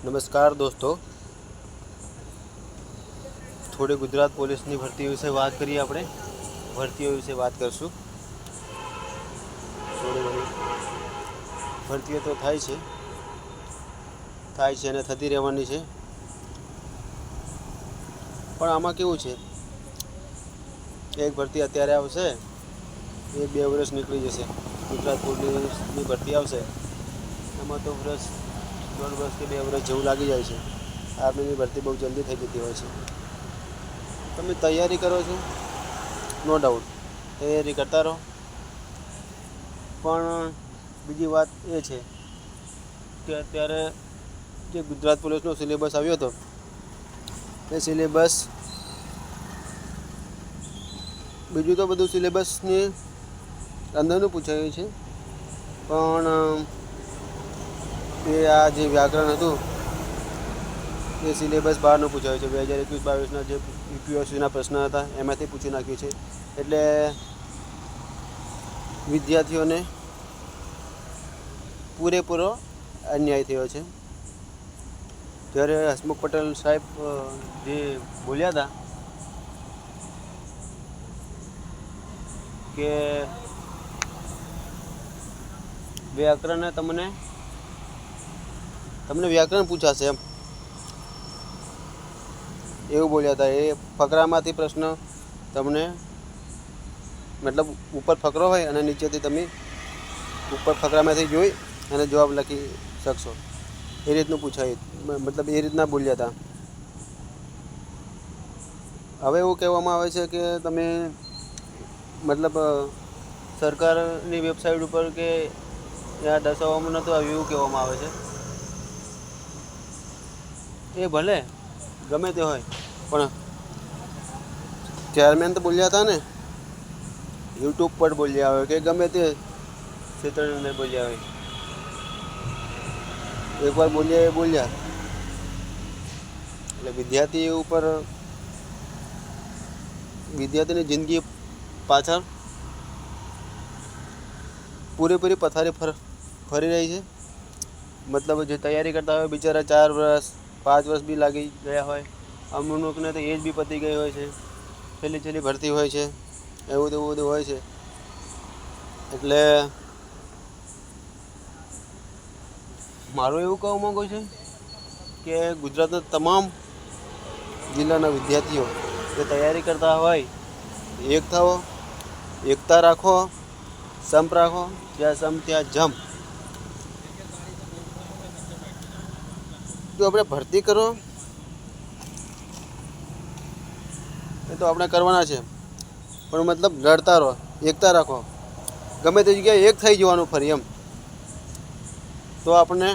નમસ્કાર દોસ્તો, થોડી ગુજરાત પોલીસની ભરતી વિશે વાત કરીએ. આપણે ભરતીઓ વિશે વાત કરશું. થોડી ઘણી ભરતીઓ તો થાય છે અને થતી રહેવાની છે. પણ આમાં કેવું છે, એક ભરતી અત્યારે આવશે, એ 2 વર્ષ નીકળી જશે. ગુજરાત પોલીસની ભરતી આવશે, એમાં તો વર્ષ 1.5 વર્ષ કે 2 વર્ષ જેવું લાગી જાય છે. આર્મીની ભરતી બહુ જલ્દી થઈ જતી હોય છે. તમે તૈયારી કરો છો, નો ડાઉટ તૈયારી કરતા રહો. પણ બીજી વાત એ છે કે અત્યારે જે ગુજરાત પોલીસનો સિલેબસ આવ્યો હતો, એ સિલેબસ બીજું તો બધું સિલેબસની અંદરનું પૂછાયું છે, પણ એ આ જે વ્યાકરણ હતું એ સિલેબસ બહારનું પૂછાયું છે. 2021-22ના જે યુપીએસસીના પ્રશ્ન હતા એમાંથી પૂછી નાખ્યું છે. એટલે વિદ્યાર્થીઓને પૂરેપૂરો અન્યાય થયો છે. જ્યારે હસમુખ પટેલ સાહેબ જે બોલ્યા હતા કે વ્યાકરણ તમને વ્યાકરણ પૂછાશે, એવું બોલ્યા હતા. એ ફકરામાંથી પ્રશ્ન તમને, મતલબ ઉપર ફકરો હોય અને નીચેથી તમે ઉપર ફકરામાંથી જોઈ અને જવાબ લખી શકશો, એ રીતનું પૂછાયું. મતલબ એ રીતના બોલ્યા હતા. હવે એવું કહેવામાં આવે છે કે તમે મતલબ સરકારની વેબસાઇટ ઉપર કે ત્યાં દર્શાવવામાં નહોતું આવ્યું એવું કહેવામાં આવે છે. એ ભલે ગમે તે હોય, પણ ચેરમેન તો બોલ્યા હતા ને, યુટ્યુબ પર બોલ્યા હોય કે ગમે તે ક્ષેત્રની અંદર બોલ્યા હોય, એકવાર બોલ્યા એ બોલ્યા. એટલે વિદ્યાર્થીની જિંદગી પાછળ પૂરેપૂરી પથારી ફરી રહી છે. મતલબ જે તૈયારી કરતા હોય બિચારા 4 વર્ષ 5 વર્ષ બી લાગી ગયા હોય, અમુકને તો એજ બી પતી ગઈ હોય છે, છેલ્લી ભરતી હોય છે, એવું બધું હોય છે. એટલે મારું એવું કહેવા માગું છું કે ગુજરાતના તમામ જિલ્લાના વિદ્યાર્થીઓ જે તૈયારી કરતા હોય, એક થાઓ, એકતા રાખો, સંપ રાખો. જ્યાં સમ ત્યાં જમ. જો આપણે ભરતી કરો એ તો આપણે કરવાના છે, પણ મતલબ લડતા રહો, એકતા રાખો. ગમે તે જગ્યાએ એક થઈ જવાનું ફરી એમ, તો આપણને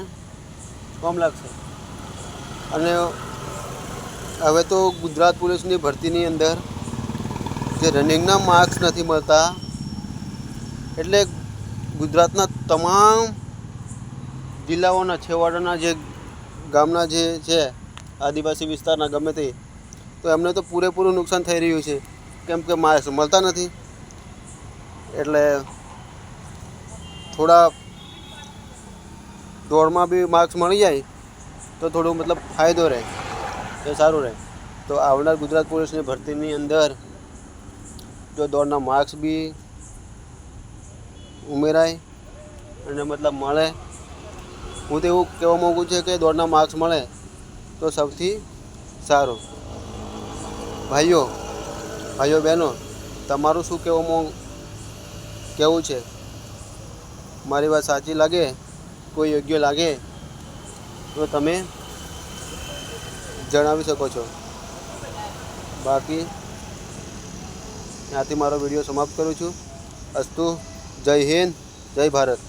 કામ લાગશે. અને હવે તો ગુજરાત પોલીસની ભરતીની અંદર જે રનિંગના માર્ક્સ નથી મળતા, એટલે ગુજરાતના તમામ જિલ્લાઓના છેવાડાના જે ગામના જે છે આદિવાસી વિસ્તારના ગમે તે, તો એમને તો પૂરેપૂરું નુકસાન થઈ રહ્યું છે, કેમ કે માર્ક્સ મળતા નથી. એટલે થોડા દોડમાં બી માર્ક્સ મળી જાય તો થોડું મતલબ ફાયદો રહે, એ સારું રહે. તો આવનાર ગુજરાત પોલીસની ભરતીની અંદર જો દોડના માર્ક્સ બી ઉમેરાય અને મતલબ મળે, હું તો એવું કહેવા માગું છું કે દોડના માર્ક્સ મળે તો સૌથી સારું. ભાઈઓ બહેનો, તમારું શું કહેવું છે? મારી વાત સાચી લાગે, કોઈ યોગ્ય લાગે તો તમે જણાવી શકો છો. બાકી ત્યાંથી મારો વિડીયો સમાપ્ત કરું છું. અસ્તુ. જય હિન્દ, જય ભારત.